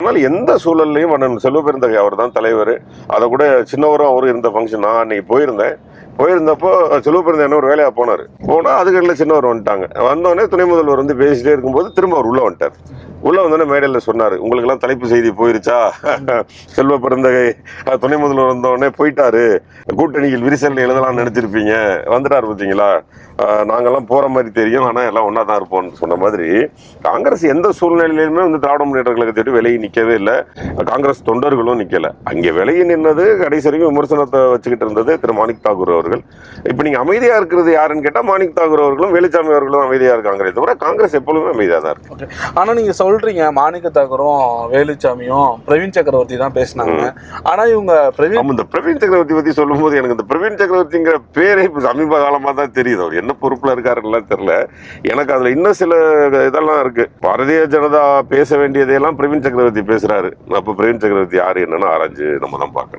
அதனால எந்த சூழல்லையும் அண்ணன் செல்வ பெருந்தகை அவர் தான் தலைவர். அதை கூட சின்னவரும் அவரும் இருந்த ஃபங்க்ஷன் நான் அன்னைக்கு போயிருந்தப்போ செல்வ பெருந்தகை ஒரு வேலையா போனார். அதுக்கடையில் சின்னவர் வந்துட்டாங்க. வந்தோடனே துணை முதல்வர் வந்து பேசிட்டே இருக்கும்போது திரும்ப அவர் உள்ள வந்துட்டார். உள்ள வந்தோடனே மேடையில் சொன்னார், உங்களுக்கெல்லாம் தலைப்பு செய்தி போயிருச்சா, செல்வ பெருந்தகை துணை முதல்வர் வந்தோடனே போயிட்டாரு, கூட்டணியில் விரிசல் எழுதலாம்னு நினைச்சிருப்பீங்க, வந்துட்டார் பார்த்தீங்களா, நாங்கெல்லாம் போற மாதிரி தெரியும், ஆனா எல்லாம் ஒன்னா தான் இருப்போம்னு சொன்ன மாதிரி காங்கிரஸ் எந்த சூழ்நிலையிலுமே வந்து திராவிட முன்னேற்ற கழகத்தை விலகி நிக்கவே இல்லை. காங்கிரஸ் தொண்டர்களும் நிக்கல. அங்கே விலகி நின்னது கடைசி வரைக்கும் விமர்சனத்தை வச்சுக்கிட்டு இருந்தது திரு மாணிக் தாக்கூர் அவர்கள். இப்ப நீங்க அமைதியா இருக்கிறது யாருன்னு கேட்டா மாணிக் தாக்கூர் அவர்களும் வேலுச்சாமி அவர்களும் அமைதியா இருக்காங்களே தவிர காங்கிரஸ் எப்பொழுதுமே அமைதியா தான் இருக்கு. ஆனா நீங்க சொல்றீங்க மாணிக்க தாக்கூரும் வேலுச்சாமியும் பிரவீன் சக்கரவர்த்தி தான் பேசினாங்க. ஆனா இவங்க இந்த பிரவீன் சக்கரவர்த்தி பத்தி சொல்லும் போது எனக்கு இந்த பிரவீன் சக்கரவர்த்திங்கிற பேரே சமீப காலமா தான் தெரியுது. அவர் என்ன பொறுப்புல இருக்காருலாம் தெரியல எனக்கு. அதுல இன்னும் சில இதெல்லாம் இருக்கு. பாரதிய ஜனதா பேச வேண்டியதையெல்லாம் பிரவீன் சக்கரவர்த்தி பேசுறாரு. அப்ப பிரவீன் சக்கரவர்த்தி யாரு என்னன்னு ஆராய்ஞ்சு நம்ம தான் பார்க்கணும்.